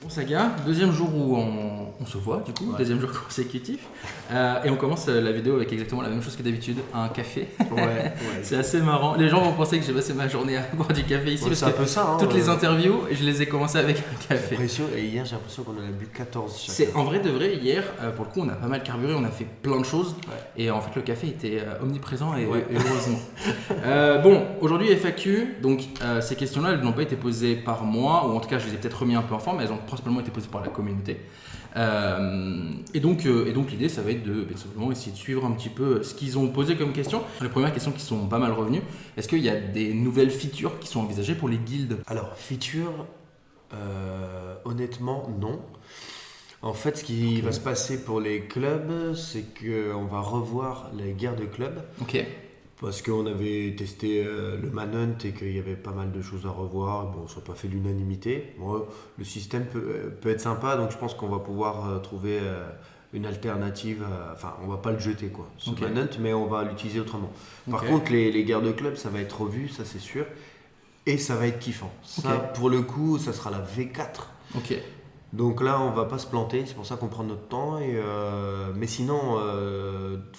Saga, deuxième jour où on se voit, du coup, deuxième jour consécutif. Et on commence la vidéo avec exactement la même chose que d'habitude, un café. C'est assez marrant. Les gens vont penser que j'ai passé ma journée à boire du café ici, parce c'est un peu ça, hein, toutes les interviews, je les ai commencées avec un café. Et hier, j'ai l'impression qu'on en a bu 14 chacun. C'est en vrai de vrai, hier, pour le coup, on a pas mal carburé, on a fait plein de choses. Et en fait, le café était omniprésent et heureusement. Bon, aujourd'hui, FAQ. Donc, ces questions-là, elles n'ont pas été posées par moi, ou en tout cas, je les ai peut-être remis un peu en forme, mais elles ont principalement été posées par la communauté. Et donc l'idée, ça va être de simplement essayer de suivre un petit peu ce qu'ils ont posé comme questions. Les premières questions qui sont pas mal revenues, est-ce qu'il y a des nouvelles features qui sont envisagées pour les guildes ? Alors, feature, honnêtement, non. En fait, ce qui va se passer pour les clubs, c'est qu'on va revoir les guerres de clubs. Ok. Parce qu'on avait testé le Manhunt et qu'il y avait pas mal de choses à revoir. Bon, ça n'a pas fait l'unanimité. Bon, le système peut être sympa, donc je pense qu'on va pouvoir trouver une alternative. Enfin, on va pas le jeter, quoi, ce Manhunt, mais on va l'utiliser autrement. Par contre, les guerres de club, ça va être revu, ça c'est sûr. Et ça va être kiffant. Ça, pour le coup, ça sera la V4. Ok. Donc là, on va pas se planter, c'est pour ça qu'on prend notre temps. Mais sinon,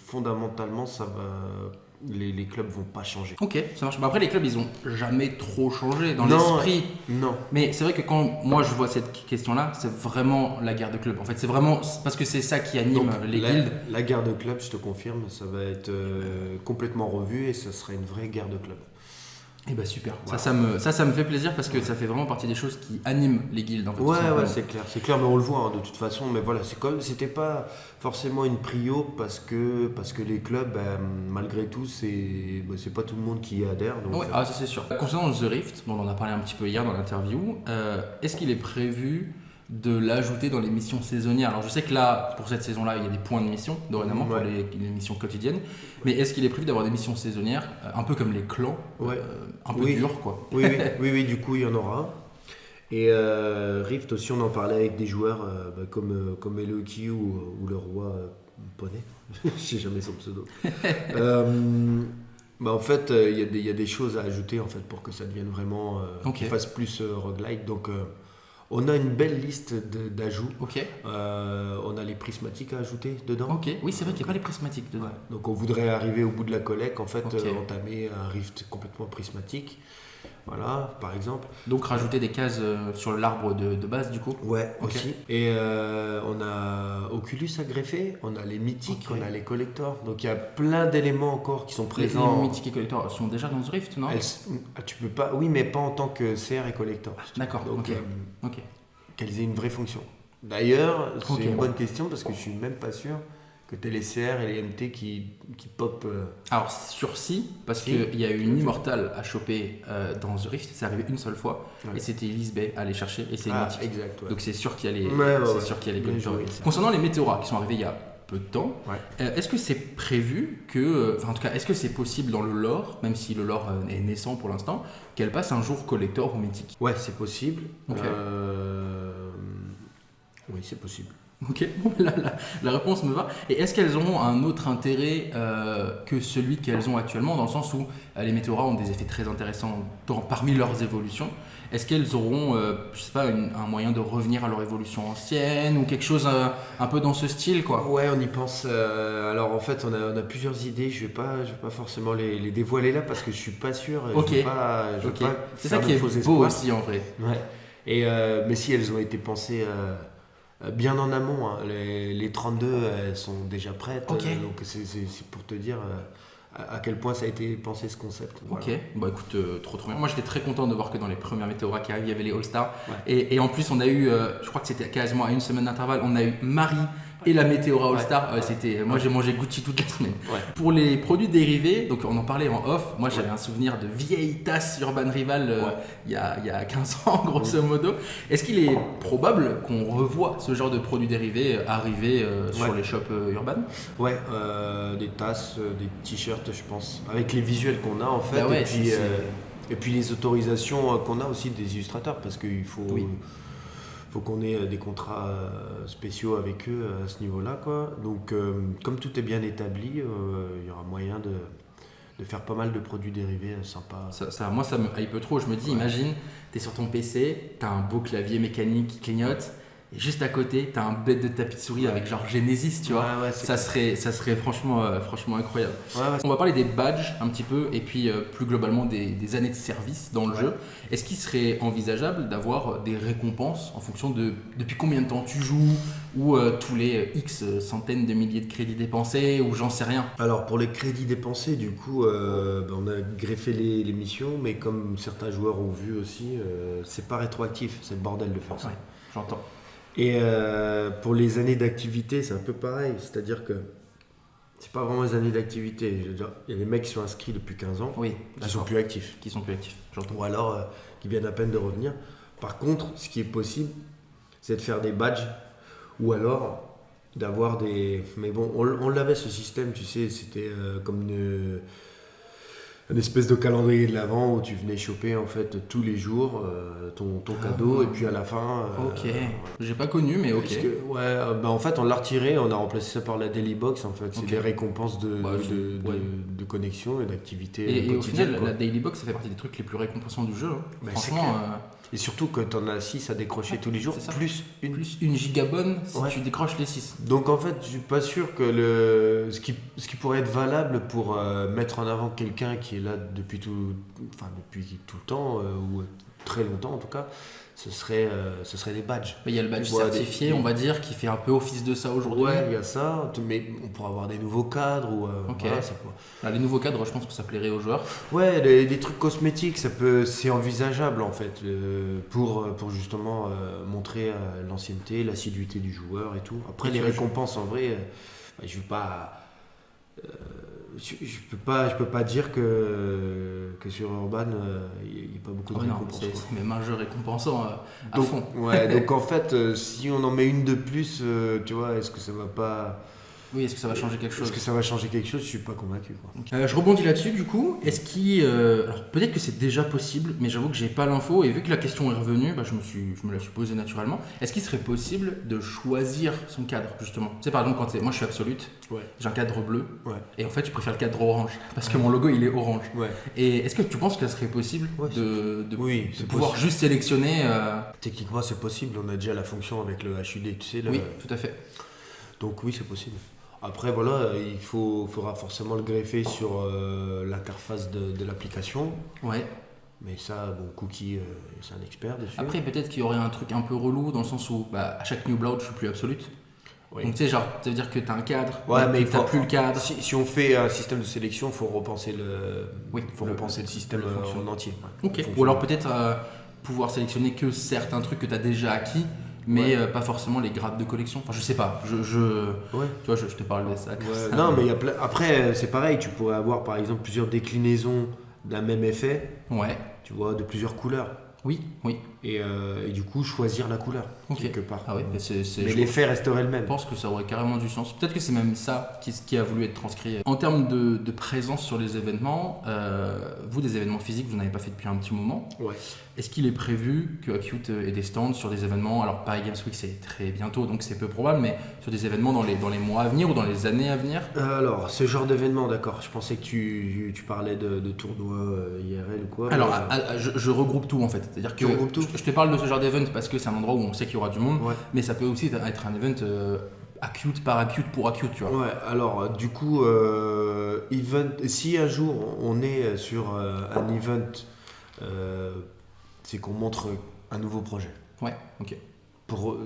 fondamentalement, ça va. Les clubs vont pas changer. Ok, ça marche. Après, les clubs, ils ont jamais trop changé dans l'esprit. Non. Mais c'est vrai que quand moi je vois cette question-là, c'est vraiment la guerre de clubs. En fait, c'est vraiment parce que c'est ça qui anime les guildes. La guerre de clubs, je te confirme, ça va être complètement revu et ça sera une vraie guerre de clubs. Et bah super, voilà. ça me fait plaisir parce que ça fait vraiment partie des choses qui animent les guildes en fait. Ouais, c'est clair, mais on le voit hein, de toute façon, mais voilà, c'était pas forcément une prio parce que les clubs, malgré tout, c'est pas tout le monde qui y adhère. Donc, ça c'est sûr. Concernant The Rift, dont on en a parlé un petit peu hier dans l'interview, est-ce qu'il est prévu de l'ajouter dans les missions saisonnières? Alors je sais que là, pour cette saison-là, il y a des points de mission dorénavant pour les missions quotidiennes, mais est-ce qu'il est prévu d'avoir des missions saisonnières, un peu comme les clans, un peu durs quoi? Oui, du coup il y en aura. Et Rift aussi, on en parlait avec des joueurs comme Eloki ou le roi Poney, je sais jamais son pseudo. En fait, il y a des choses à ajouter en fait, pour que ça devienne vraiment, qu'il fasse plus roguelike. Donc on a une belle liste d'ajouts. On a les prismatiques à ajouter dedans. Oui, c'est vrai qu'il n'y a pas les prismatiques dedans. Donc on voudrait arriver au bout de la collecte, en fait, entamer un Rift complètement prismatique. Voilà, par exemple. Donc rajouter des cases sur l'arbre de base du coup. Aussi. Et on a Oculus à greffer, on a les mythiques, on a les collectors. Donc il y a plein d'éléments encore qui sont présents. Les mythiques et collectors sont déjà dans The Rift, non? Tu peux pas, oui, mais pas en tant que CR et collector. D'accord. Donc qu'elles aient une vraie fonction. D'ailleurs, c'est une bonne question parce que je suis même pas sûr que tu aies les CR et les MT qui pop. Alors sur parce qu'il y a eu une immortale à choper dans The Rift, c'est arrivé une seule fois et c'était Elise Bay à aller chercher et c'est une mythique. Exact, donc c'est sûr qu'il y a les collecteurs. Concernant les météoras qui sont arrivés il y a peu de temps, est-ce que c'est prévu que, en tout cas, est-ce que c'est possible dans le lore, même si le lore est naissant pour l'instant, qu'elle passe un jour collector ou mythique? Ouais, c'est possible. Oui, c'est possible. Ok, la réponse me va. Et est-ce qu'elles auront un autre intérêt que celui qu'elles ont actuellement, dans le sens où les météoras ont des effets très intéressants parmi leurs évolutions? Est-ce qu'elles auront, je sais pas, un moyen de revenir à leur évolution ancienne ou quelque chose un peu dans ce style, quoi? Ouais, on y pense. Alors en fait, on a plusieurs idées. Je vais pas forcément les dévoiler là parce que je suis pas sûr. Ok. Je vais pas c'est ça qui est beau aussi en vrai. Ouais. Et mais si elles ont été pensées bien en amont, hein. Les 32 elles sont déjà prêtes. Donc c'est pour te dire à quel point ça a été pensé ce concept. Voilà. Ok, bah écoute, trop bien. Moi j'étais très content de voir que dans les premières météoras qui arrivent, il y avait les All-Stars. Et en plus, on a eu, je crois que c'était quasiment à une semaine d'intervalle, on a eu Marie et la Météora All-Star. Moi j'ai mangé Gucci toute la semaine. Pour les produits dérivés, donc on en parlait en off, moi j'avais un souvenir de vieille tasse Urban Rival il y a 15 ans grosso modo. Est-ce qu'il est probable qu'on revoie ce genre de produits dérivés arriver sur les shops urban? Des tasses, des t-shirts je pense, avec les visuels qu'on a en fait. Et puis les autorisations qu'on a aussi des illustrateurs parce qu'il faut qu'on ait des contrats spéciaux avec eux à ce niveau-là, quoi. Donc, comme tout est bien établi, il y aura moyen de faire pas mal de produits dérivés sympas. Moi, ça me hype trop. Je me dis, imagine, tu es sur ton PC, tu as un beau clavier mécanique qui clignote, et juste à côté, tu as un bête de tapis de souris avec genre Genesis, tu vois. Ça serait franchement incroyable. On va parler des badges un petit peu, et puis plus globalement des années de service dans le jeu. Est-ce qu'il serait envisageable d'avoir des récompenses en fonction de depuis combien de temps tu joues, ou tous les X centaines de milliers de crédits dépensés, ou j'en sais rien? Alors pour les crédits dépensés, du coup, on a greffé les missions, mais comme certains joueurs ont vu aussi, c'est pas rétroactif, c'est le bordel de faire ça. Ouais, j'entends. Et pour les années d'activité, c'est un peu pareil, c'est-à-dire que c'est pas vraiment les années d'activité. Je veux dire, il y a des mecs qui sont inscrits depuis 15 ans, qui sont plus actifs. J'entends. Ou alors qui viennent à peine de revenir. Par contre, ce qui est possible, c'est de faire des badges, ou alors d'avoir des... Mais bon, on l'avait ce système, tu sais, c'était comme une espèce de calendrier de l'Avent où tu venais choper en fait tous les jours ton cadeau, et puis à la fin... Ok, j'ai pas connu, mais ok. En fait on l'a retiré, on a remplacé ça par la Daily Box en fait. C'est des récompenses de connexion et d'activité. Et au final, la Daily Box, ça fait partie des trucs les plus récompensants du jeu. Franchement... Et surtout que tu en as 6 à décrocher tous les jours, plus une gigabonne si tu décroches les 6. Donc en fait, je suis pas sûr que ce qui pourrait être valable pour mettre en avant quelqu'un qui est là depuis tout le temps, ou très longtemps en tout cas, ce serait des badges. Il y a le badge certifié, on va dire, qui fait un peu office de ça aujourd'hui. Ouais, il y a ça, mais on pourrait avoir des nouveaux cadres. Les nouveaux cadres, je pense que ça plairait aux joueurs. Ouais, des trucs cosmétiques, c'est envisageable en fait, pour justement montrer l'ancienneté, l'assiduité du joueur et tout. Après, les récompenses, en vrai, je veux pas... Je peux pas dire que sur Urban il n'y a pas beaucoup de récompenses. C'est même un jeu récompensant à fond. Donc en fait, si on en met une de plus, tu vois, est-ce que ça va pas... Oui, est-ce que ça va changer quelque chose? Est-ce que ça va changer quelque chose? Je suis pas convaincu. Je rebondis là-dessus du coup. Est-ce qu'il, alors peut-être que c'est déjà possible, mais j'avoue que j'ai pas l'info, et vu que la question est revenue, je me la suis posée naturellement. Est-ce qu'il serait possible de choisir son cadre justement? Tu sais, par exemple, moi je suis Absolute, j'ai un cadre bleu, et en fait je préfère le cadre orange parce que mon logo il est orange. Et est-ce que tu penses que ça serait possible de pouvoir juste sélectionner Techniquement c'est possible, on a déjà la fonction avec le HUD, tu sais. Oui, tout à fait. Donc oui, c'est possible. Après, voilà, il faudra forcément le greffer sur l'interface de l'application. Ouais. Mais ça, Cookie, c'est un expert dessus. Après, peut-être qu'il y aurait un truc un peu relou dans le sens où à chaque new blood, je suis plus Absolute. Oui. Donc, tu sais, genre, ça veut dire que tu as un cadre, mais tu n'as plus le cadre. Si on fait un système de sélection, il faut repenser le système en entier. Ok. Ou alors, peut-être pouvoir sélectionner que certains trucs que tu as déjà acquis, mais pas forcément les grades de collection. Enfin, je sais pas. Tu vois, je te parle de ça. Non, mais après, c'est pareil. Tu pourrais avoir, par exemple, plusieurs déclinaisons d'un même effet. Ouais. Tu vois, de plusieurs couleurs. Oui. Et du coup, choisir la couleur, quelque part. Ah oui, mais l'effet resterait le même. Je pense que ça aurait carrément du sens. Peut-être que c'est même ça qui a voulu être transcrit. En termes de présence sur les événements, vous, des événements physiques, vous n'en avez pas fait depuis un petit moment. Ouais. Est-ce qu'il est prévu que Acute ait des stands sur des événements? Alors, Paris Games Week, c'est très bientôt, donc c'est peu probable, mais sur des événements dans les mois à venir ou dans les années à venir? Alors, ce genre d'événement, d'accord. Je pensais que tu parlais de tournois IRL ou quoi. Alors, je regroupe tout en fait. C'est-à-dire que je te parle de ce genre d'event parce que c'est un endroit où on sait qu'il y aura du monde, mais ça peut aussi être un event Acute par Acute pour Acute, tu vois. Ouais, alors du coup, si un jour on est sur un event, c'est qu'on montre un nouveau projet. Ouais, ok. Pour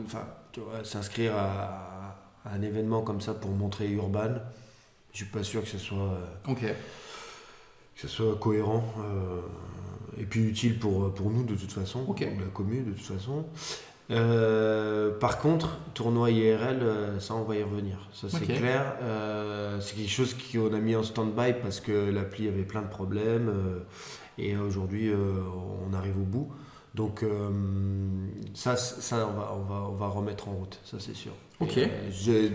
tu vois, s'inscrire à un événement comme ça pour montrer Urban, je suis pas sûr que ce soit cohérent et puis utile pour nous de toute façon, pour la commune de toute façon. Par contre, tournoi IRL, ça on va y revenir, ça c'est clair. C'est quelque chose qu'on a mis en stand-by parce que l'appli avait plein de problèmes et aujourd'hui on arrive au bout. Donc ça on va remettre en route, ça c'est sûr.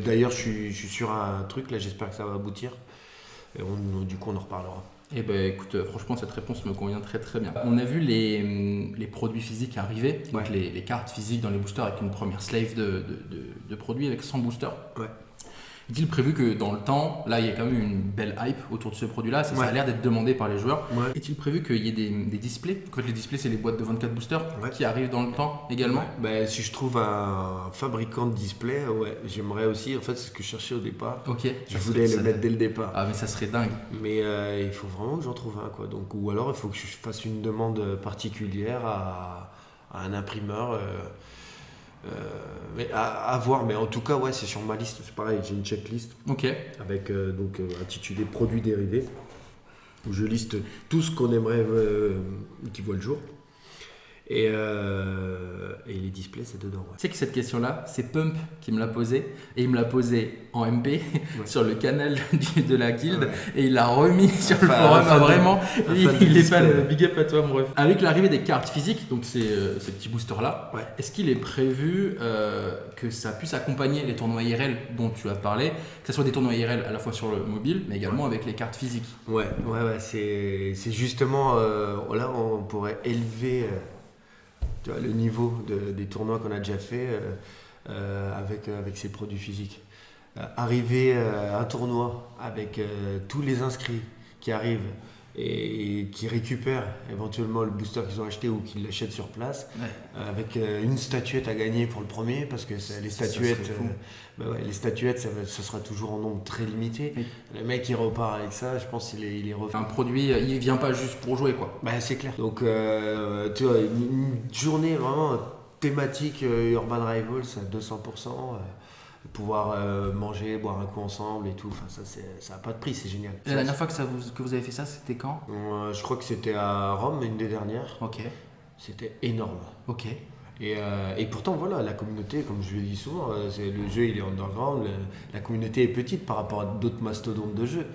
D'ailleurs je suis sur un truc là, j'espère que ça va aboutir et du coup on en reparlera. Eh ben écoute, franchement cette réponse me convient très très bien. On a vu les produits physiques arriver, donc les cartes physiques dans les boosters avec une première slave de produits avec 100 boosters. Ouais. Est-il prévu que dans le temps, là il y a quand même une belle hype autour de ce produit-là, ça a l'air d'être demandé par les joueurs. Ouais. Est-il prévu qu'il y ait des displays? En fait, les displays, c'est les boîtes de 24 boosters qui arrivent dans le temps également. Si je trouve un fabricant de display, j'aimerais aussi. En fait, c'est ce que je cherchais au départ. Ok. Je voulais le mettre dès le départ. Ah, mais ça serait dingue. Mais il faut vraiment que j'en trouve un, quoi. Donc, ou alors il faut que je fasse une demande particulière à un imprimeur. Mais à voir. Mais en tout cas, c'est sur ma liste. C'est pareil, j'ai une checklist avec intitulée produits dérivés, où je liste tout ce qu'on aimerait qui voit le jour. Et les displays, c'est dedans. Tu sais que cette question-là, c'est Pump qui me l'a posée. Et il me l'a posée en MP sur le canal de la guilde. Et il l'a remis sur le forum. Vraiment, il est fan. Big up à toi, mon ref. Avec l'arrivée des cartes physiques, donc ces petits boosters-là, est-ce qu'il est prévu que ça puisse accompagner les tournois IRL dont tu as parlé, que ce soit des tournois IRL à la fois sur le mobile, mais également avec les cartes physiques? C'est justement là on pourrait élever le niveau des tournois qu'on a déjà fait avec ces produits physiques. Arriver à un tournoi avec tous les inscrits qui arrivent et qui récupèrent éventuellement le booster qu'ils ont acheté ou qu'ils l'achètent sur place, avec une statuette à gagner pour le premier, parce que les statuettes, ça sera toujours en nombre très limité. Le mec il repart avec ça, je pense qu'il est refait. Un produit, il vient pas juste pour jouer, quoi. C'est clair. Donc tu vois, une journée vraiment thématique Urban Rivals à 200%. Pouvoir manger, boire un coup ensemble et tout, ça n'a pas de prix, c'est génial. Et la dernière fois que vous avez fait ça, c'était quand? Je crois que c'était à Rome, une des dernières. Ok. C'était énorme. Ok. Et pourtant, voilà, la communauté, comme je le dis souvent, le jeu il est underground, la communauté est petite par rapport à d'autres mastodontes de jeux.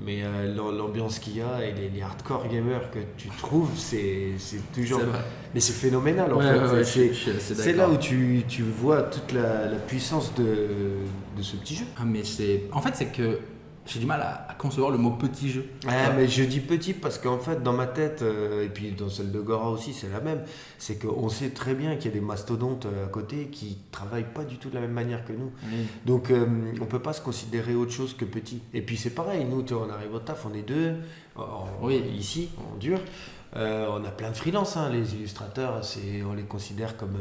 Mais l'ambiance qu'il y a et les hardcore gamers que tu trouves, c'est toujours. Mais c'est phénoménal en fait. C'est là où tu vois toute la puissance de ce petit jeu. Mais en fait, c'est que j'ai du mal à concevoir le mot petit jeu. Mais je dis petit parce qu'en fait, dans ma tête, et puis dans celle de Gora aussi, c'est la même. C'est qu'on sait très bien qu'il y a des mastodontes à côté qui travaillent pas du tout de la même manière que nous. Donc, on peut pas se considérer autre chose que petit. Et puis, c'est pareil, nous, on arrive au taf, on est deux, ici, en dur. On a plein de freelances, les illustrateurs, on les considère comme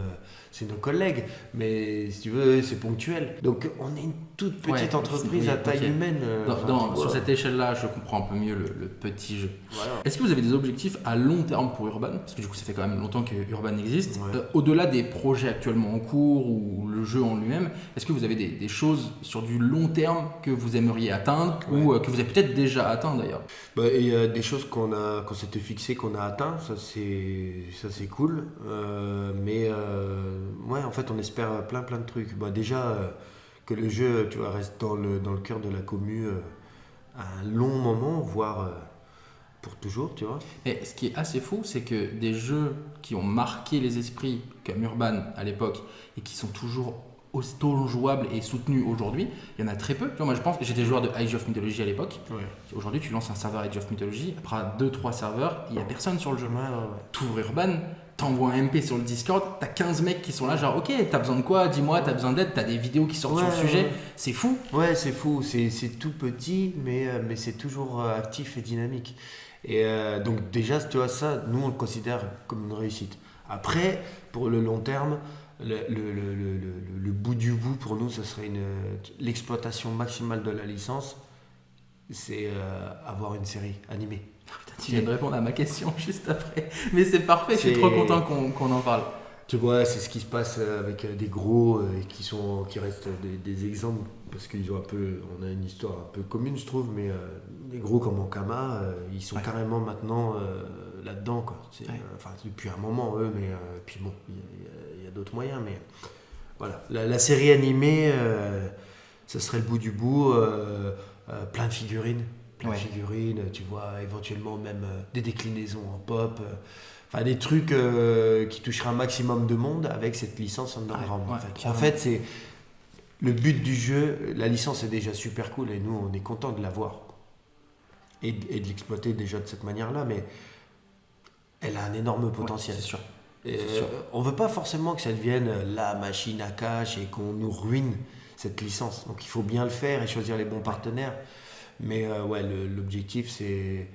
c'est nos collègues, mais si tu veux, c'est ponctuel. Donc on est une toute petite entreprise à taille humaine. Sur cette échelle-là, je comprends un peu mieux le petit jeu. Voilà. Est-ce que vous avez des objectifs à long terme pour Urban? Parce que du coup, ça fait quand même longtemps que Urban existe. Au-delà des projets actuellement en cours ou le jeu en lui-même, est-ce que vous avez des choses sur du long terme que vous aimeriez atteindre ou que vous avez peut-être déjà atteint d'ailleurs? Il y a des choses qu'on s'était fixé, qu'on a atteint, ça c'est cool. En fait, on espère plein de trucs. Déjà que le jeu, tu vois, reste dans le cœur de la commu à un long moment, voire pour toujours, tu vois. Et ce qui est assez fou, c'est que des jeux qui ont marqué les esprits, comme Urban à l'époque, et qui sont toujours aussitôt jouables et soutenus aujourd'hui, il y en a très peu. Tu vois, moi je pense que j'étais joueur de Age of Mythology à l'époque. Aujourd'hui, tu lances un serveur Age of Mythology, après 2-3 serveurs, il n'y a personne sur le jeu. Tu ouvres Urban, t'envoies un MP sur le Discord, t'as 15 mecs qui sont là, genre ok, t'as besoin de quoi, dis-moi, t'as besoin d'aide, t'as des vidéos qui sortent sur le sujet, c'est fou. C'est fou, c'est tout petit, mais c'est toujours actif et dynamique. Et donc déjà, tu vois, ça, nous on le considère comme une réussite. Après, pour le long terme, le bout du bout pour nous, ce serait l'exploitation maximale de la licence, c'est avoir une série animée. Tu viens de répondre à ma question juste après, mais c'est parfait, je suis trop content qu'on en parle. Tu vois, c'est ce qui se passe avec des gros qui restent des exemples, parce qu'ils ont on a une histoire un peu commune, je trouve, mais des gros comme Ankama, ils sont carrément maintenant là-dedans, quoi. Depuis un moment, eux, mais puis bon, il y a d'autres moyens, mais voilà. La série animée, ça serait le bout du bout, plein de figurines. Tu vois, éventuellement même des déclinaisons en pop, des trucs qui toucheraient un maximum de monde avec cette licence underground. En fait, c'est le but du jeu. La licence est déjà super cool et nous, on est content de l'avoir et de l'exploiter déjà de cette manière-là, mais elle a un énorme potentiel. C'est sûr. On veut pas forcément que ça devienne la machine à cash et qu'on nous ruine cette licence. Donc il faut bien le faire et choisir les bons partenaires. Mais ouais, l'objectif, c'est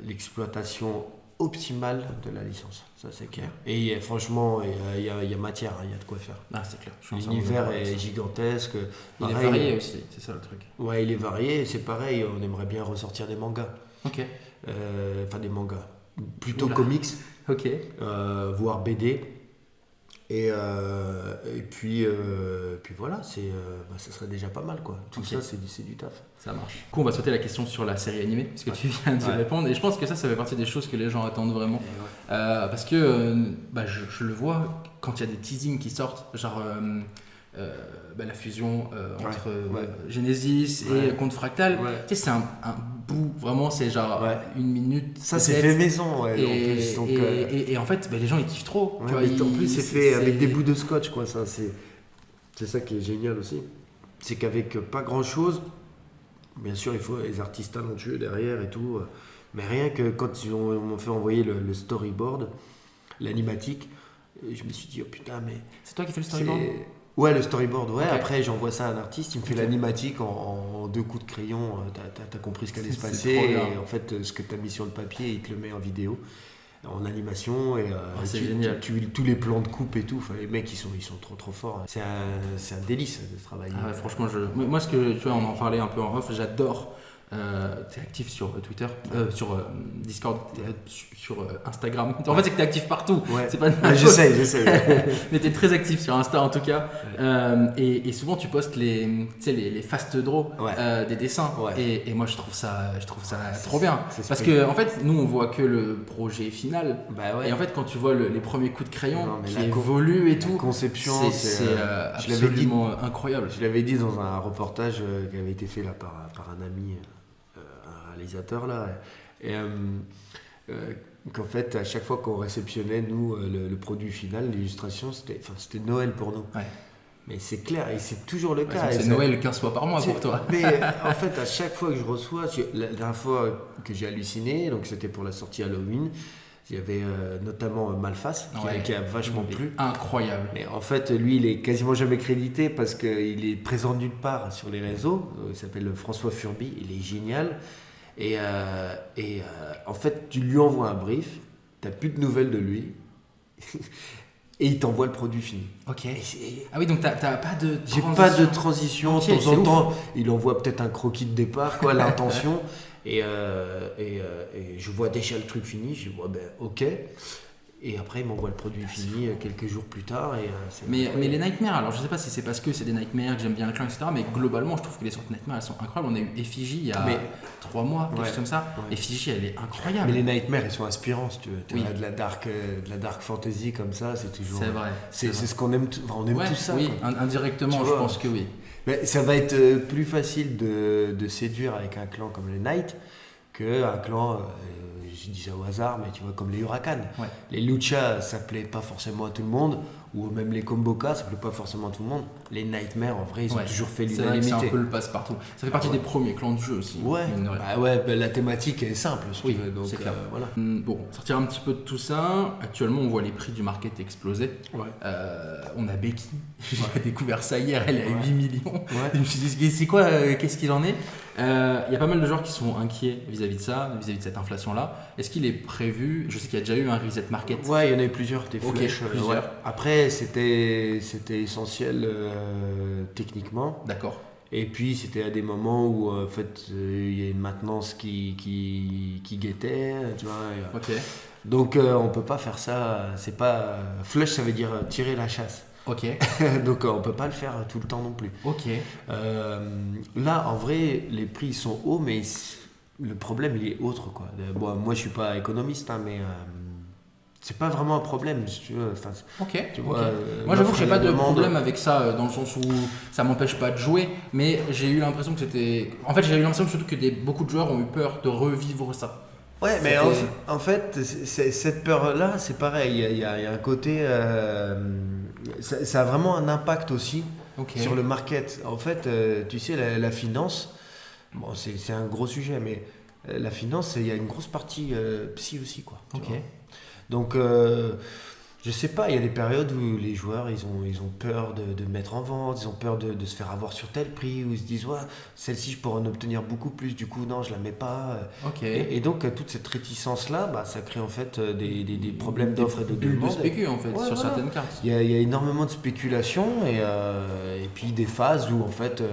l'exploitation optimale de la licence. Ça, c'est clair. Et franchement, il y a matière, il y a de quoi faire. Ah, c'est clair. L'univers est gigantesque. Il est varié aussi, c'est ça le truc. Ouais, il est varié. C'est pareil, on aimerait bien ressortir des mangas. Ok. Enfin, des mangas. Plutôt comics. Ok. Voire BD. Et puis voilà, ça serait déjà pas mal, quoi. Tout ça, c'est du taf. Ça marche. Du coup, on va sauter la question sur la série animée, parce que tu viens d'y répondre. Et je pense que ça fait partie des choses que les gens attendent vraiment. Parce que je le vois quand il y a des teasings qui sortent, genre la fusion entre Genesis et Conte Fractal. Tu sais, c'est un bout, vraiment, c'est genre une minute. Ça, c'est fait maison, et en fait, les gens ils kiffent trop. Tu vois, en plus, c'est fait avec des bouts de scotch, quoi. Ça, c'est ça qui est génial aussi. C'est qu'avec pas grand chose, bien sûr, il faut les artistes talentueux derrière et tout. Mais rien que quand ils m'ont fait envoyer le storyboard, l'animatique, je me suis dit, oh putain, mais. C'est toi qui fais le storyboard ? Ouais, le storyboard, ouais. Okay. Après, j'envoie ça à un artiste, il me fait l'animatique en 2 coups de crayon. T'as compris ce qui allait se passer. Et en fait, ce que t'as mis sur le papier, il te le met en vidéo, en animation. Et c'est génial. tous les plans de coupe et tout. Enfin, les mecs, ils sont trop forts. C'est un délice de travailler. Ah ouais, franchement, moi, ce que tu vois, on en parlait un peu en off, j'adore. T'es actif sur Twitter, sur Discord, sur Instagram. En fait, c'est que t'es actif partout. Ouais. C'est pas j'essaie. Mais t'es très actif sur Insta en tout cas. Ouais. Et souvent, tu postes les fast draws des dessins. Ouais. Et moi, je trouve ça trop bien. Parce que en fait, nous, on voit que le projet final. Et en fait, quand tu vois les premiers coups de crayon qui évoluent et tout, la conception, c'est absolument incroyable. Je l'avais dit dans un reportage qui avait été fait là par un ami. Réalisateur là, et qu'en fait à chaque fois qu'on réceptionnait nous le produit final, l'illustration, c'était Noël pour nous. Ouais. Mais c'est clair et c'est toujours le cas. C'est Noël 15 fois par mois pour toi. Mais en fait à chaque fois que je reçois, la dernière fois que j'ai halluciné, donc c'était pour la sortie Halloween. Il y avait notamment Malface qui a vachement plu. Incroyable. Mais en fait, lui, il est quasiment jamais crédité parce qu'il est présent nulle part sur les réseaux. Il s'appelle François Furby, il est génial. Et en fait, tu lui envoies un brief, tu n'as plus de nouvelles de lui, et il t'envoie le produit fini. Ok. Ah oui, donc t'as pas de transition. J'ai pas de transition. De temps en temps, il envoie peut-être un croquis de départ, quoi, l'intention. Et je vois déjà le truc fini, je dis ok. Et après, il m'envoie le produit fini quelques jours plus tard. Mais les Nightmares, alors je sais pas si c'est parce que c'est des Nightmares, que j'aime bien le clan, etc. Mais globalement, je trouve que les sortes Nightmares, elles sont incroyables. On a eu Effigie il y a 3 mois, quelque chose comme ça. Ouais. Effigie, elle est incroyable. Mais les Nightmares, ils sont inspirants, si tu veux. De la dark fantasy comme ça, c'est toujours. C'est vrai. C'est ce qu'on aime. On aime tout ça. Oui, indirectement, je pense que oui. Mais ça va être plus facile de séduire avec un clan comme les Knights qu'un clan. Je dis ça au hasard, mais tu vois, comme les Huracan. Ouais. Les Lucha, ça plaît pas forcément à tout le monde, ou même les Komboka, ça plaît pas forcément à tout le monde. Les Nightmares, en vrai, ils ont toujours fait l'unanimité. C'est un peu le passe-partout. Ça fait partie des premiers clans du jeu aussi. Ouais, la thématique est simple, si tu veux. Donc, c'est clair. Voilà. Bon, sortir un petit peu de tout ça. Actuellement, on voit les prix du market exploser. Ouais. On a Becky. J'ai découvert ça hier, elle est à 8 millions. Ouais. Je me suis dit, c'est quoi, qu'est-ce qu'il en est? Il y a pas mal de joueurs qui sont inquiets vis-à-vis de ça, vis-à-vis de cette inflation-là. Est-ce qu'il est prévu? Je sais qu'il y a déjà eu un reset market. Ouais, il y en a eu plusieurs, des flèches. Plusieurs. Après, c'était essentiel techniquement. D'accord. Et puis, c'était à des moments où, en fait, il y a une maintenance qui guettait, tu vois. Ok. Donc, on peut pas faire ça. C'est pas... Flush, ça veut dire tirer la chasse. Ok. Donc on peut pas le faire tout le temps non plus. Ok. Là, en vrai, les prix sont hauts, mais le problème il est autre, quoi. Bon, moi, je suis pas économiste, hein, mais c'est pas vraiment un problème, si tu veux. Enfin, ok. Tu vois, moi, j'avoue que j'ai pas de problème avec ça, dans le sens où ça m'empêche pas de jouer, mais j'ai eu l'impression que c'était. En fait, j'ai eu l'impression surtout que beaucoup de joueurs ont eu peur de revivre ça. Ouais, mais en fait, cette peur-là, c'est pareil. Il y a un côté. Ça a vraiment un impact aussi sur le market. En fait, tu sais, la finance, bon, c'est un gros sujet, mais la finance, il y a une grosse partie psy aussi, quoi. Ok. Donc, Je sais pas, il y a des périodes où les joueurs ils ont peur de mettre en vente, ils ont peur de se faire avoir sur tel prix, où ils se disent ouais, celle-ci je pourrais en obtenir beaucoup plus, du coup non, je la mets pas. Ok. Et donc toute cette réticence là, bah, ça crée en fait des problèmes d'offres et de bulles de demande. spécu en fait Ouais, sur voilà. certaines cartes. Il y a énormément de spéculation et puis des phases où en fait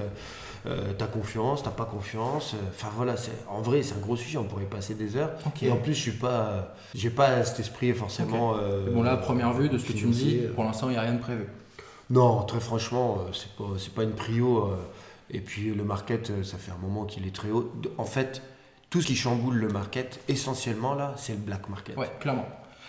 t'as confiance, t'as pas confiance. Enfin voilà, en vrai c'est un gros sujet, on pourrait passer des heures. Ok. Et en plus je suis pas, j'ai pas cet esprit forcément. Et bon là, à première vue, de ce que tu me dis, financier. pour l'instant, il n'y a rien de prévu. Non, très franchement, c'est pas une prio. Et puis le market, ça fait un moment qu'il est très haut. En fait, tout ce qui chamboule le market, essentiellement là, c'est le black market. Ouais, clairement.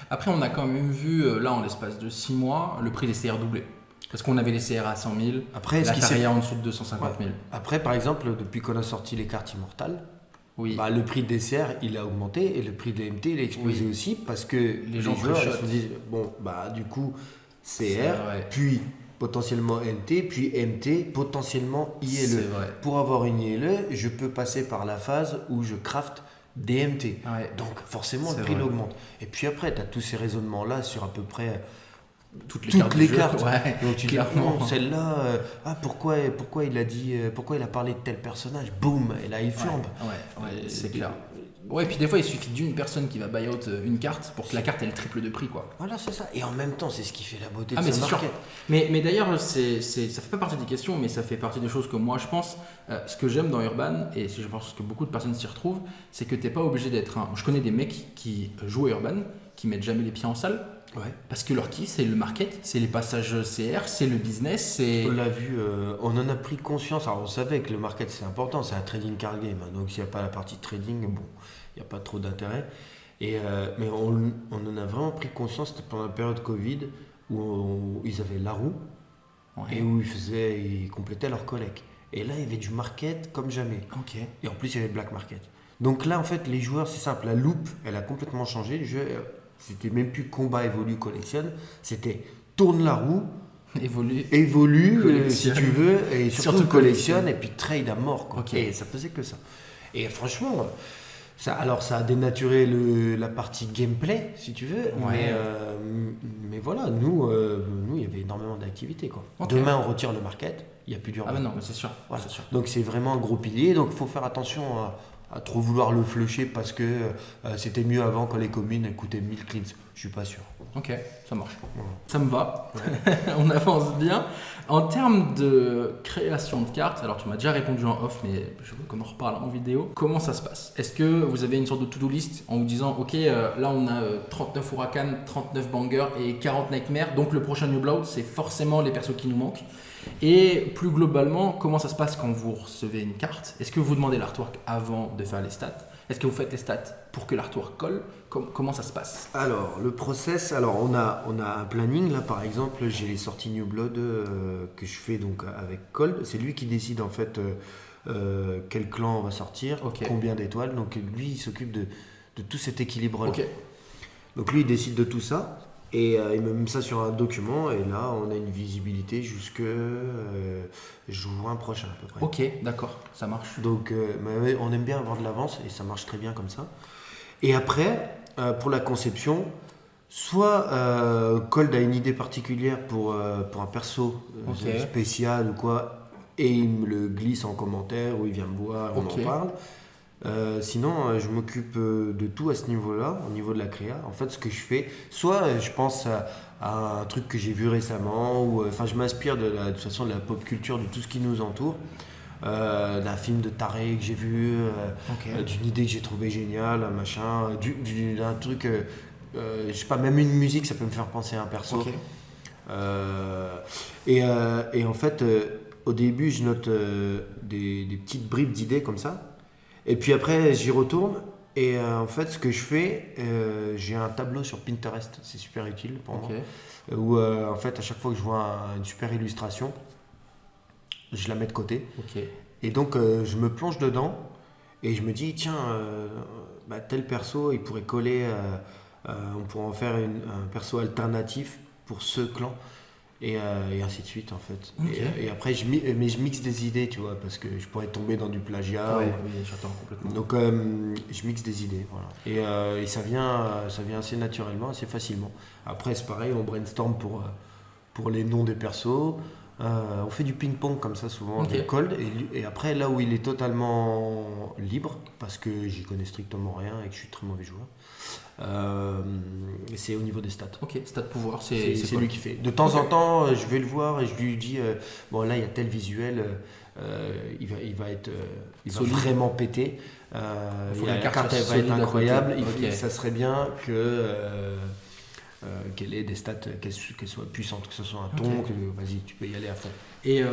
Après, on a quand même vu, là, en l'espace de 6 mois, le prix des CR doubler. Parce qu'on avait les CR à 100 000, Après, la carrière en dessous de 250 000. Après, par exemple, depuis qu'on a sorti les cartes immortales, Oui. bah, le prix des CR il a augmenté et le prix des MT il a explosé Oui. aussi parce que les gens joueurs ils préchotent. se disent bon bah du coup C'est CR vrai. puis potentiellement MT puis MT potentiellement C'est ILE. vrai. Pour avoir une ILE, je peux passer par la phase où je craft des MT. Ouais. Donc forcément C'est le prix vrai. augmente. Et puis après tu as tous ces raisonnements là sur à peu près Toutes toutes les du jeu. cartes. Ouais, Donc tu dis, clairement. non, celle-là, pourquoi il a dit, pourquoi il a parlé de tel personnage, boum, et là il flambe. Ouais, c'est clair. Ouais, et puis des fois, il suffit d'une personne qui va buy out une carte pour que la carte, elle triple de prix, quoi. Voilà, c'est ça. Et en même temps, c'est ce qui fait la beauté Ah, de mais ce c'est sûr. market. Mais d'ailleurs, ça fait pas partie des questions, mais ça fait partie des choses que moi je pense. Ce que j'aime dans Urban, et je pense que beaucoup de personnes s'y retrouvent, c'est que t'es pas obligé d'être un. Je connais des mecs qui jouent à Urban, qui mettent jamais les pieds en salle, Ouais. parce que leur kiff, c'est le market, c'est les passages CR, c'est le business, c'est. On l'a vu, on en a pris conscience. Alors on savait que le market c'est important, c'est un trading card game. Hein. Donc s'il n'y a pas la partie trading, bon, il n'y a pas trop d'intérêt. Mais on en a vraiment pris conscience, c'était pendant la période Covid, où ils avaient la roue. Ouais. Et où ils complétaient leur collecte. Et là, il y avait du market comme jamais. Ok. Et en plus, il y avait le black market. Donc là, en fait, les joueurs, c'est simple. La loupe, elle a complètement changé. Le jeu, c'était même plus combat, évolue, collectionne. C'était tourne la roue, Évolue. si Collectionne. tu veux, et surtout Surtout collectionne, et puis trade à mort. Quoi. Ok. Et ça faisait que ça. Et franchement, ça a dénaturé la partie gameplay, si tu veux. Ouais. Mais voilà, nous, il y avait énormément d'activités. Quoi. Ok. Demain, on retire le market, il n'y a plus d'urban. Ah, bah non, mais c'est sûr. Voilà. C'est sûr. Donc c'est vraiment un gros pilier. Donc il faut faire attention à trop vouloir le flusher parce que c'était mieux avant quand les communes elles coûtaient 1000 cleans. Je suis pas sûr. Ok, ça marche. Voilà. Ça me va. On avance bien. En termes de création de cartes, alors tu m'as déjà répondu en off, mais je veux qu'on en reparle en vidéo. Comment ça se passe? Est-ce que vous avez une sorte de to-do list en vous disant, ok, là on a 39 Huracan, 39 Banger et 40 Nightmare, donc le prochain New Blood, c'est forcément les persos qui nous manquent. Et plus globalement, comment ça se passe quand vous recevez une carte? Est-ce que vous demandez l'artwork avant de faire les stats? Est-ce que vous faites les stats pour que l'artwork colle? Comment ça se passe? Alors le process, on a un planning là par exemple, j'ai les sorties New Blood que je fais donc avec Cold. C'est lui qui décide en fait quel clan on va sortir, Ok. combien d'étoiles. Donc lui il s'occupe de tout cet équilibre là. Ok, Donc lui il décide de tout ça. Et il me met ça sur un document et là on a une visibilité jusque juin prochain à peu près. ok, d'accord, ça marche. Donc mais on aime bien avoir de l'avance et ça marche très bien comme ça. Et après, pour la conception, soit Cold a une idée particulière pour un perso Ok. spécial ou quoi, et il me le glisse en commentaire ou il vient me voir, on Ok. en parle. Sinon, je m'occupe de tout à ce niveau-là, au niveau de la créa. En fait, ce que je fais, soit je pense à un truc que j'ai vu récemment, ou enfin, je m'inspire de toute façon de la pop culture, de tout ce qui nous entoure, d'un film de taré que j'ai vu, Ok. d'une idée que j'ai trouvé géniale, un machin, d'un truc, je sais pas, même une musique, ça peut me faire penser à un perso. Ok. Et en fait, au début, je note des petites bribes d'idées comme ça. Et puis après, j'y retourne. Et en fait, ce que je fais, j'ai un tableau sur Pinterest, c'est super utile pour moi. Ok. Où en fait, à chaque fois que je vois une super illustration, je la mets de côté. Ok. Et donc, je me plonge dedans et je me dis, tiens, tel perso, il pourrait coller, on pourrait en faire un perso alternatif pour ce clan. et ainsi de suite en fait. Ok. Et après, mais je mixe des idées, tu vois, parce que je pourrais tomber dans du plagiat. Ouais, oui, j'entends complètement. Donc je mixe des idées, voilà. Et ça vient assez naturellement, assez facilement. Après, c'est pareil, on brainstorm pour les noms des persos. On fait du ping-pong comme ça souvent Ok. avec Cold. Et après, là où il est totalement libre, parce que j'y connais strictement rien et que je suis très mauvais joueur, c'est au niveau des stats. Ok, stade pouvoir, C'est quoi? lui qui fait. De temps en temps, je vais le voir et je lui dis bon, là, il y a tel visuel, il va Solide. vraiment péter. Faut que la La carte carte soit elle va être solide à incroyable. côté. Ok. Ça serait bien qu'elle ait des stats, qu'elle soit puissante, que ce soit un ton, Ok. que vas-y, tu peux y aller à fond. Et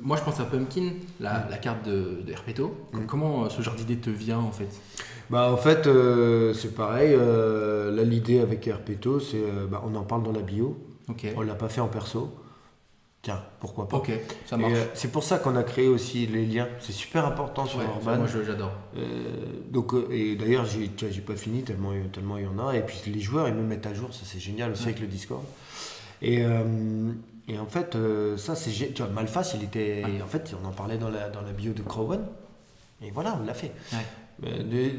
moi, je pense à Pumpkin, la carte de Herpeto. Comment ce genre d'idée te vient en fait? Bah en fait c'est pareil, là l'idée avec Herpeto c'est on en parle dans la bio, Ok. on l'a pas fait en perso, tiens pourquoi pas. Ok, ça Et, marche. c'est pour ça qu'on a créé aussi les liens, c'est super important sur Ouais, Urban. moi j'adore. Donc, et d'ailleurs j'ai pas fini tellement il y en a, et puis les joueurs ils me mettent à jour, ça c'est génial aussi avec le Discord. Et en fait ça c'est tu vois, Malphas il était, en fait on en parlait dans la bio de Crowan, et voilà on l'a fait. Ouais.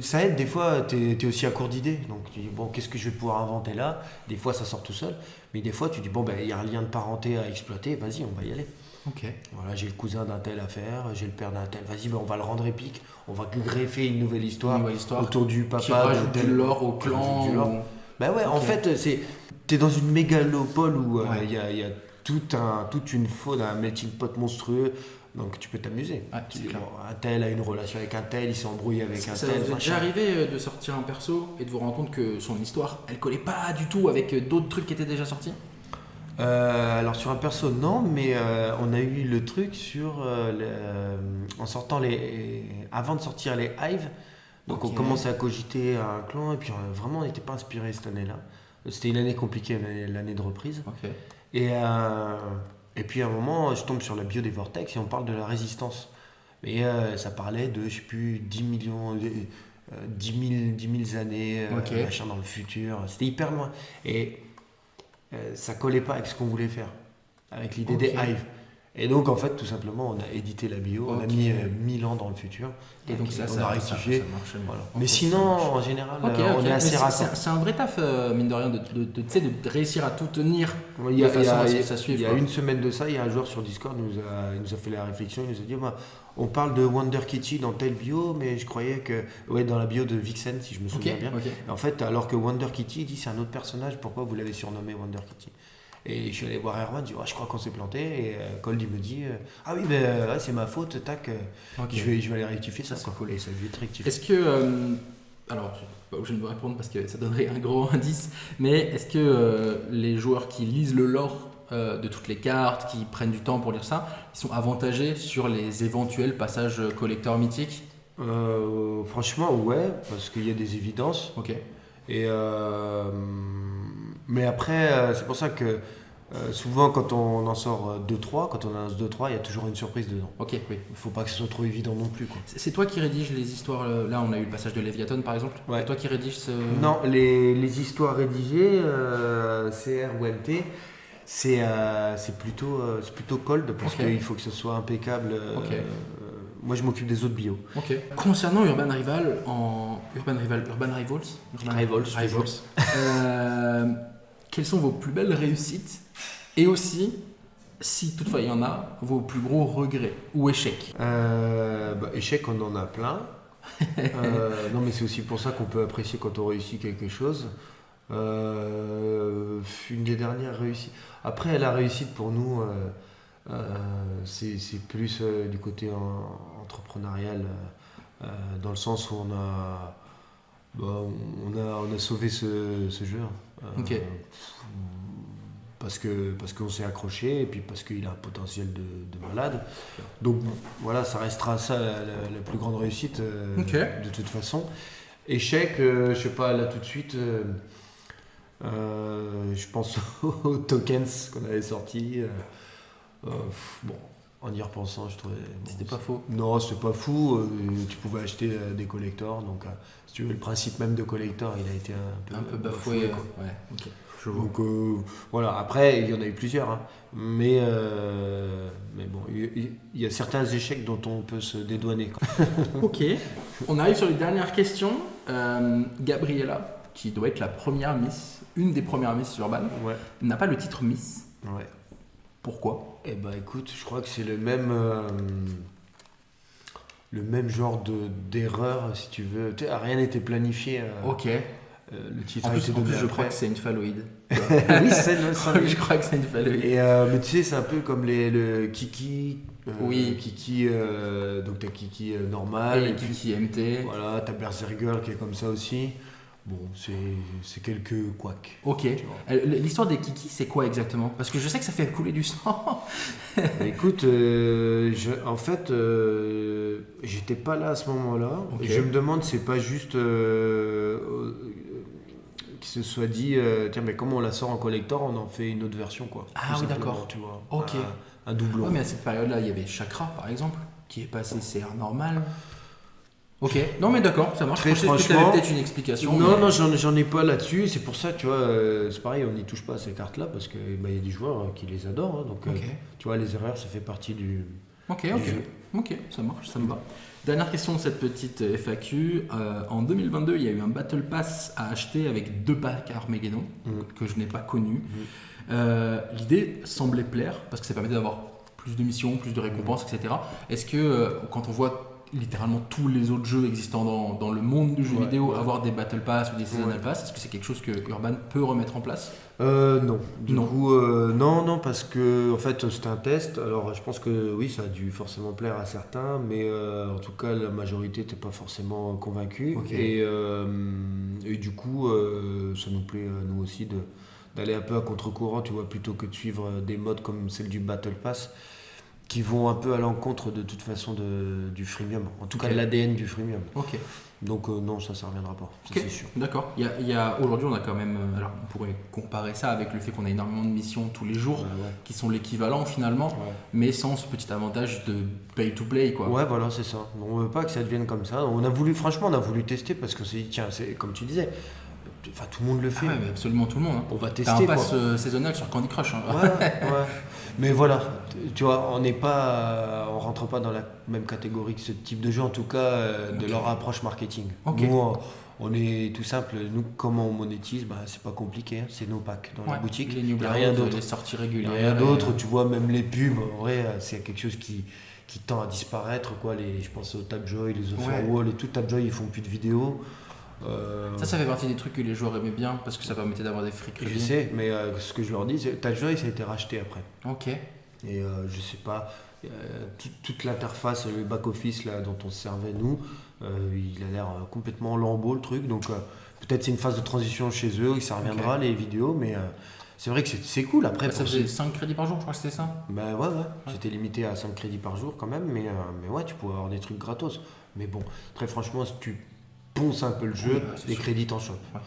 Ça aide, des fois tu es aussi à court d'idées, donc tu dis bon qu'est-ce que je vais pouvoir inventer là, des fois ça sort tout seul, mais des fois tu dis bon il y a un lien de parenté à exploiter, vas-y on va y aller. Ok. Voilà, j'ai le cousin d'un tel à faire, j'ai le père d'un tel, vas-y on va le rendre épique, on va greffer une nouvelle histoire, autour du papa qui rajoute de tel, du lore au qui clan. rajoute du lore. Bah ouais, en Ok. fait t'es dans une mégalopole où Ouais. il y a toute une faune, un melting pot monstrueux. Donc tu peux t'amuser. Ouais, c'est clair. Un tel a une relation avec un tel, il s'est embrouillé avec un Ça tel. vous est déjà machin. arrivé de sortir un perso et de vous rendre compte que son histoire, elle collait pas du tout avec d'autres trucs qui étaient déjà sortis? Alors sur un perso non, mais on a eu le truc sur en sortant avant de sortir les hives. Donc Ok. on commençait à cogiter à un clan et puis vraiment on n'était pas inspiré cette année-là. C'était une année compliquée, l'année de reprise. Ok. Et puis à un moment, je tombe sur la bio des Vortex et on parle de la résistance. Mais ça parlait de, je sais plus, 10 millions, 10 000 années, Ok. machin dans le futur. C'était hyper loin. Et ça collait pas avec ce qu'on voulait faire, avec l'idée Ok. des hives. Et donc en fait, tout simplement, on a édité la bio, on a Ok. mis 1000 ans dans le futur. Et donc ça, on a rectifié. ça marche mieux. Voilà. Ok, Mais ça sinon, marche. en général, Ok, on ok. est Mais assez raccord. c'est un vrai taf, mine de rien, tu sais, de réussir à tout tenir Il y a, de façon à ce que ça suive. il y a quoi. une semaine de ça, il y a un joueur sur Discord il nous a fait la réflexion, il nous a dit on parle de Wonder Kitty dans telle bio, mais je croyais que. Ouais, dans la bio de Vixen, si je me Ok, souviens bien. ok. Et en fait, alors que Wonder Kitty, il dit c'est un autre personnage, pourquoi vous l'avez surnommé Wonder Kitty? Et je suis allé voir Herman, je dis je crois qu'on s'est planté. Et Cold il me dit ah oui, mais c'est ma faute, tac, Ok. je vais aller rectifier ça. Ça, c'est quoi. cool. Et ça lui est rectifié. Est-ce que. Alors, je suis pas obligé de me répondre parce que ça donnerait un gros indice, mais est-ce que les joueurs qui lisent le lore de toutes les cartes, qui prennent du temps pour lire ça, ils sont avantagés sur les éventuels passages collecteurs mythiques? Franchement, ouais, parce qu'il y a des évidences. Ok. Et mais après, c'est pour ça que souvent quand on en sort 2-3, quand on annonce 2-3, il y a toujours une surprise dedans. Ok, oui. Il faut pas que ce soit trop évident non plus. Quoi. C'est toi qui rédiges les histoires. Là, on a eu le passage de Léviathan par exemple. Ouais. C'est toi qui rédiges ce. Non, les histoires rédigées, CR ou MT, c'est plutôt cold parce Ok. qu'il faut que ce soit impeccable. Ok. Moi, je m'occupe des autres bios. Ok. Concernant Urban Rivals, quelles sont vos plus belles réussites et aussi, si toutefois il y en a, vos plus gros regrets ou échecs? Échec, on en a plein. Non, mais c'est aussi pour ça qu'on peut apprécier quand on réussit quelque chose. Une des dernières réussites. Après, la réussite pour nous, c'est plus du côté entrepreneurial, dans le sens où on a sauvé ce jeu. Ok. Parce qu'on s'est accroché et puis parce qu'il a un potentiel de malade. Donc voilà, ça restera ça la plus grande réussite Ok. de toute façon. Échec, je sais pas, là tout de suite, je pense aux tokens qu'on avait sortis. Bon, En y repensant, je trouvais. C'était pas faux. Non, c'était pas fou. Tu pouvais acheter des collectors. Donc, si tu veux, le principe même de collector, il a été un peu bafoué. Quoi. Ouais, ok. Donc voilà, après il y en a eu plusieurs, hein. Mais bon, il y a certains échecs dont on peut se dédouaner. Ok, on arrive sur les dernières questions. Gabriella, qui doit être la première Miss, une des premières Miss Urban, n'a pas le titre Miss. Ouais. Pourquoi ? Eh ben écoute, je crois que c'est le même genre d'erreur, si tu veux. Rien n'était planifié. Ok. Le titre en plus, donné je crois que c'est une phalloïde. Oui, c'est une phalloïde. Je crois que c'est une phalloïde. Mais tu sais, c'est un peu comme le Kiki. Oui. Kiki, donc t'as Kiki normal. Et Kiki MT. Voilà, t'as Berserk Girl qui est comme ça aussi. Bon, c'est quelques couacs. Ok. L'histoire des Kiki, c'est quoi exactement ? Parce que je sais que ça fait couler du sang. Écoute, en fait, j'étais pas là à ce moment-là. Okay. Et je me demande, c'est pas juste qu'il se soit dit, tiens, mais comme on la sort en collector, on en fait une autre version, quoi. Ah oui, d'accord. Tu vois. Ok. Un doublon. Ouais, mais à cette période-là, il y avait Chakra, par exemple, qui est passé CR normal. Ok, non mais d'accord, ça marche. Très franchement, tu avais peut-être une explication. Non, non, j'en ai pas là-dessus. C'est pour ça, tu vois, c'est pareil, on n'y touche pas à ces cartes-là parce qu'il y a des joueurs qui les adorent. Hein, donc, tu vois, les erreurs, ça fait partie du jeu. Ok, ça marche, ça me va. Dernière question de cette petite FAQ. En 2022, il y a eu un Battle Pass à acheter avec 2 packs Armageddon que je n'ai pas connu. L'idée semblait plaire parce que ça permettait d'avoir plus de missions, plus de récompenses, etc. Est-ce que quand on voit littéralement tous les autres jeux existants dans le monde du jeu vidéo, avoir des Battle Pass ou des Seasonal Pass, est-ce que c'est quelque chose que Urban peut remettre en place ? Non. Du coup, non, parce que en fait, c'était un test. Alors, je pense que oui, ça a dû forcément plaire à certains, mais en tout cas, la majorité n'était pas forcément convaincue. Okay. Et du coup, ça nous plaît, nous aussi, d'aller un peu à contre-courant, tu vois, plutôt que de suivre des modes comme celle du Battle Pass, qui vont un peu à l'encontre de toute façon du freemium, en tout cas de l'ADN du freemium. Ok. Donc non, ça ne reviendra pas, ça, c'est sûr. D'accord. Aujourd'hui, on a quand même, alors on pourrait comparer ça avec le fait qu'on a énormément de missions tous les jours, qui sont l'équivalent finalement, mais sans ce petit avantage de pay to play, quoi. Ouais, voilà, c'est ça. On veut pas que ça devienne comme ça. On a voulu tester parce que c'est, tiens, c'est comme tu disais. Enfin, tout le monde le fait. Ah ouais, mais absolument tout le monde. Hein. On va tester. T'as un pass saisonnier sur Candy Crush. Hein. Ouais. Mais voilà, tu vois, on rentre pas dans la même catégorie que ce type de jeu, en tout cas, de leur approche marketing. Nous, on est tout simple. Nous, comment on monétise, c'est pas compliqué. Hein. C'est nos packs dans la boutique. Les new rien d'autre. Les sorties régulières. Rien d'autre. Tu vois, même les pubs, en vrai, c'est quelque chose qui tend à disparaître. Quoi. Je pense aux Tapjoy, les Offerwall et tout. Tapjoy, ils font plus de vidéos. Ça fait partie des trucs que les joueurs aimaient bien parce que ça permettait d'avoir des free credits. Je sais, mais ce que je leur dis, c'est Tapjoy, ça a été racheté après. Ok. Et je sais pas, toute l'interface, le back-office là, dont on se servait nous, il a l'air complètement lambeau le truc. Donc peut-être c'est une phase de transition chez eux, ça reviendra les vidéos, mais c'est vrai que c'est cool. Après, ça faisait 5 crédits par jour, je crois que c'était ça. Ouais. C'était limité à 5 crédits par jour quand même, mais ouais, tu pouvais avoir des trucs gratos. Mais bon, très franchement, si tu ponces un peu le jeu, les crédits t'en chopent. Ouais.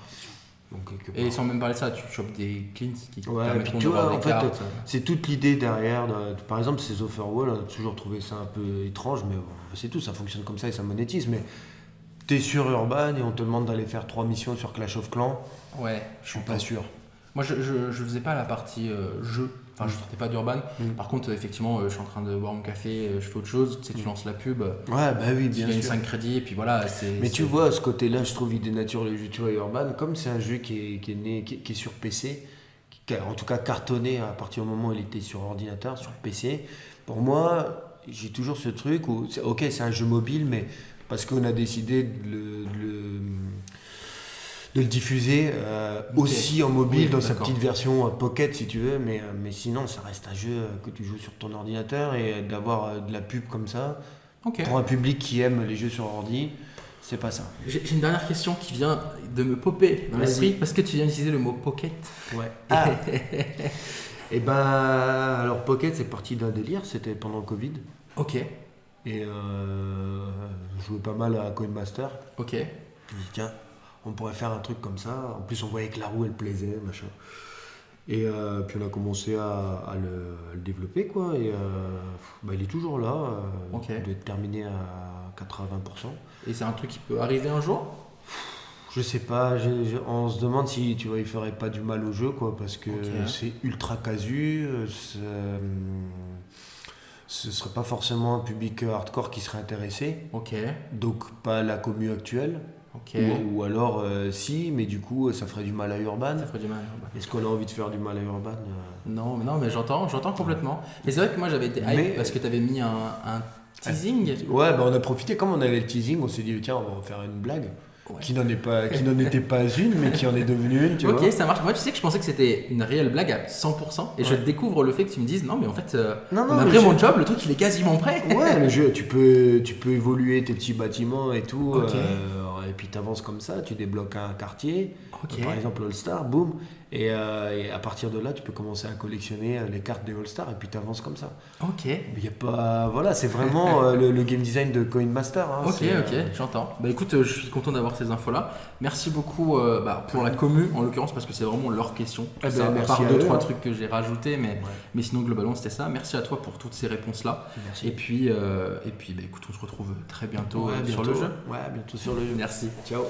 Donc, et sans même parler de ça, tu chopes des cleans qui permettent de voir des cartes. C'est toute l'idée derrière. Par exemple, ces Offerwall, on a toujours trouvé ça un peu étrange, mais c'est tout, ça fonctionne comme ça et ça monétise. Mais t'es sur Urban et on te demande d'aller faire 3 missions sur Clash of Clans. Ouais, je suis pas sûr. Moi, je faisais pas la partie jeu. Enfin, je sortais pas d'Urban. Par contre, effectivement, je suis en train de boire mon café, je fais autre chose. Tu sais, tu lances la pub. Ouais, bah oui, bien sûr. Tu gagnes 5 crédits et puis voilà. Mais tu vois, ce côté-là, je trouve, il dénature le jeu. Tu vois, Urban, comme c'est un jeu qui est sur PC, qui a en tout cas cartonné à partir du moment où il était sur ordinateur, sur PC. Pour moi, j'ai toujours ce truc où, ok, c'est un jeu mobile, mais parce qu'on a décidé de le diffuser aussi en mobile, dans sa petite version pocket si tu veux, mais sinon ça reste un jeu que tu joues sur ton ordinateur, et d'avoir de la pub comme ça, pour un public qui aime les jeux sur ordi, c'est pas ça. J'ai une dernière question qui vient de me popper dans l'esprit, parce que tu viens d'utiliser le mot pocket. Ouais. Ah. Et alors pocket, c'est parti d'un délire, c'était pendant le Covid. Ok. Et je jouais pas mal à Coinmaster. Ok. Je me dis tiens, on pourrait faire un truc comme ça. En plus, on voyait que la roue, elle plaisait, machin. Et puis on a commencé à le développer, quoi. Et il est toujours là. Ok. Il doit être terminé à 80%. Et c'est un truc qui peut arriver un jour? Je sais pas, on se demande si tu vois, il ferait pas du mal au jeu, quoi, parce que c'est ultra casu. Ce serait pas forcément un public hardcore qui serait intéressé. Ok. Donc pas la commu actuelle. Ok. Ou alors si, mais du coup ça ferait du mal à Urban. Ça ferait du mal à Urban. Est-ce qu'on a envie de faire du mal à Urban? Non, mais j'entends complètement. Mais c'est vrai que moi j'avais été hype parce que tu avais mis un teasing. Ouais, on a profité, comme on avait le teasing, on s'est dit tiens, on va en faire une blague. Ouais. Qui n'en était pas une, mais qui en est devenue une, tu vois. Ok, ça marche. Moi, tu sais que je pensais que c'était une réelle blague à 100%, et je découvre le fait que tu me dises non, mais en fait, on a pris mon job, le truc il est quasiment prêt. Ouais, le jeu, tu peux évoluer tes petits bâtiments et tout, et puis tu avances comme ça, tu débloques un quartier, par exemple All-Star, boum, et à partir de là, tu peux commencer à collectionner les cartes des All-Star, et puis tu avances comme ça. Ok. Mais il y a pas, voilà, c'est vraiment le game design de Coin Master. Hein, ok, j'entends. Bah écoute, je suis content d'avoir ces infos-là. Merci beaucoup pour la commu, en l'occurrence, parce que c'est vraiment leur question. Merci par 2-3 trucs que j'ai rajoutés, mais sinon, globalement, c'était ça. Merci à toi pour toutes ces réponses-là. Merci. Et puis écoute, on se retrouve très bientôt sur le jeu. Ouais, bientôt sur le jeu. Merci. Ciao.